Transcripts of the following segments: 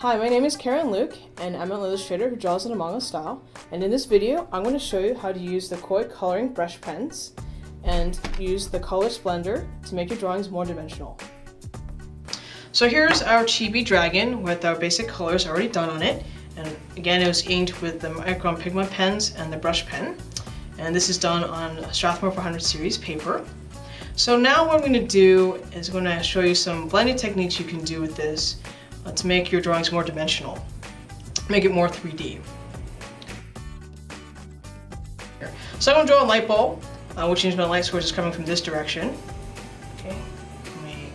Hi, my name is Karen Luk, and I'm an illustrator who draws in a manga style. And in this video, I'm going to show you how to use the Koi coloring brush pens and use the Colorless Blender to make your drawings more dimensional. So here's our chibi dragon with our basic colors already done on it. And again, it was inked with the Micron Pigment pens and the brush pen. And this is done on Strathmore 400 series paper. So now what I'm going to do is I'm going to show you some blending techniques you can do with this to make your drawings more dimensional, make it more 3D. So I'm going to draw a light bulb, which means my light source is coming from this direction. Okay, let me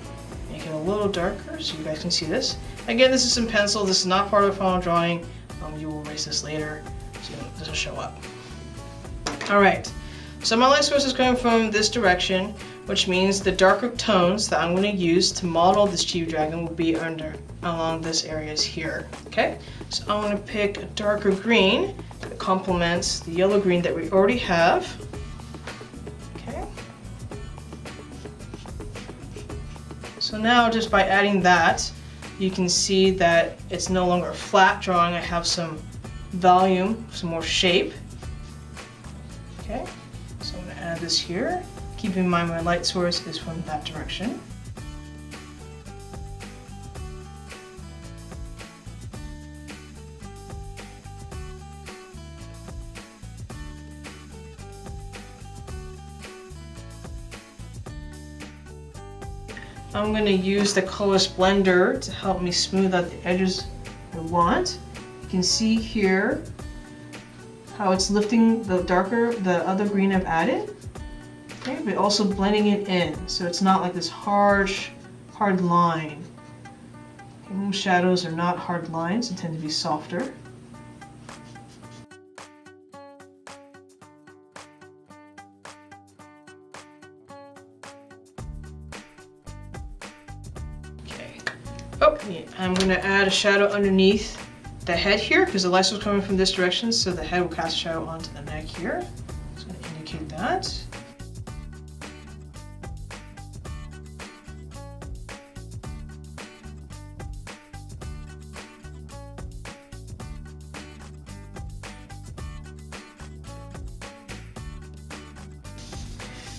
make it a little darker so you guys can see this. Again, this is in pencil. This is not part of the final drawing. You will erase this later so it doesn't show up. All right, so my light source is coming from this direction, which means the darker tones that I'm going to use to model this chibi dragon will be along this areas here. Okay, so I'm going to pick a darker green that complements the yellow green that we already have. Okay, so now just by adding that, you can see that it's no longer a flat drawing. I have some volume, some more shape. Okay, so I'm going to add this here. Keep in mind my light source is from that direction. I'm going to use the Colorless Blender to help me smooth out the edges I want. You can see here how it's lifting the other green I've added. Okay, but also blending it in, so it's not like this harsh, hard line. Okay, most shadows are not hard lines, they tend to be softer. Okay. Oh, yeah. I'm going to add a shadow underneath the head here, because the light source is coming from this direction, so the head will cast a shadow onto the neck here. Just going to indicate that.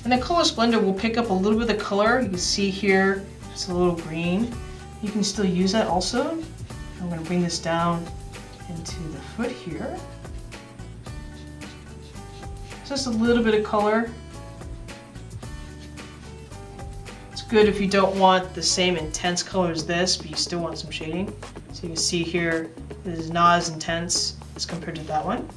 And the Colorless Blender will pick up a little bit of the color. You can see here, it's a little green. You can still use that also. I'm going to bring this down into the foot here. Just a little bit of color. It's good if you don't want the same intense color as this, but you still want some shading. So you can see here, this is not as intense as compared to that one.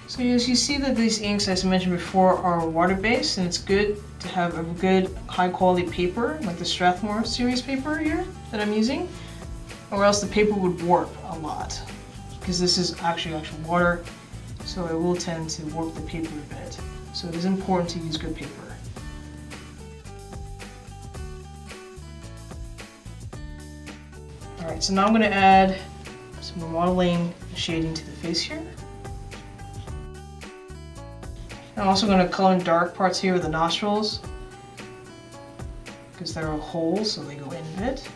So as you see that these inks, as I mentioned before, are water-based, and it's good to have a good high-quality paper, like the Strathmore series paper here that I'm using, or else the paper would warp a lot, because this is actual water, so it will tend to warp the paper a bit. So it is important to use good paper. Alright, so now I'm going to add some remodeling shading to the face here. I'm also going to color in dark parts here with the nostrils, because they're holes, so they go in a bit.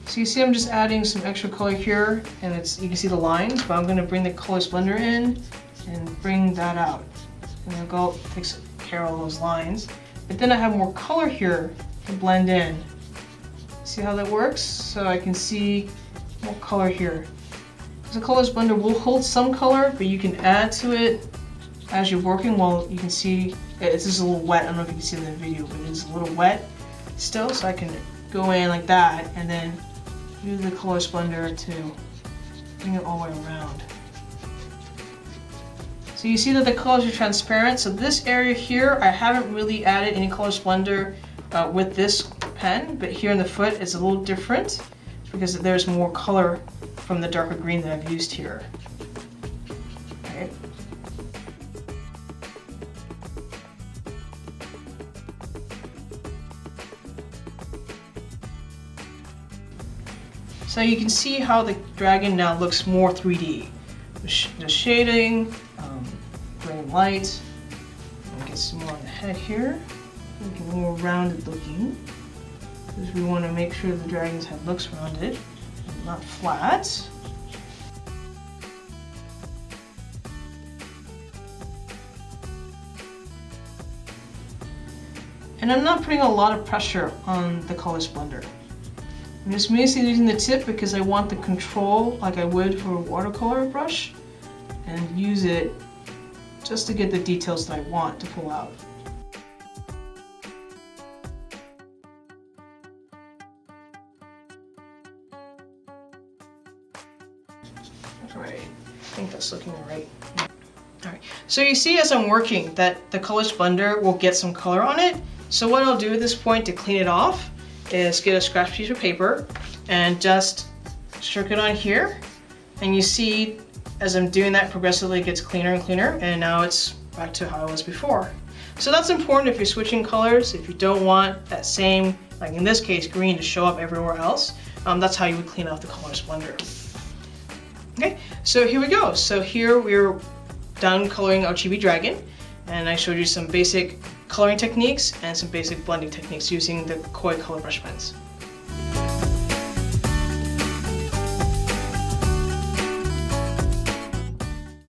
So you see I'm just adding some extra color here, and you can see the lines, but I'm going to bring the Colorless Blender in and bring that out. And I'll go take care of those lines. But then I have more color here to blend in. See how that works? So I can see more color here. The Colorless Blender will hold some color, but you can add to it as you're working. Well, you can see it's just a little wet. I don't know if you can see it in the video, but it's a little wet still, so I can go in like that and then use the Colorless Blender to bring it all the way around. So you see that the colors are transparent. So this area here, I haven't really added any Colorless Blender with this pen, but here in the foot it's a little different because there's more color from the darker green that I've used here. Okay. So you can see how the dragon now looks more 3D. The shading, bring light, and get some more on the head here. Make it more rounded looking, because we want to make sure the dragon's head looks rounded, not flat. And I'm not putting a lot of pressure on the Colorless Blender. I'm just basically using the tip because I want the control like I would for a watercolor brush, and use it just to get the details that I want to pull out. Alright, I think that's looking alright. Alright, so you see as I'm working that the Colorless Blender will get some color on it. So what I'll do at this point to clean it off is get a scratch piece of paper and just stroke it on here. And you see as I'm doing that, progressively it gets cleaner and cleaner, and now it's back to how it was before. So that's important if you're switching colors. If you don't want that same, like in this case, green to show up everywhere else, that's how you would clean off the Colorless Blender. Okay, so here we go. So here we're done coloring our chibi dragon, and I showed you some basic coloring techniques and some basic blending techniques using the Koi color brush pens.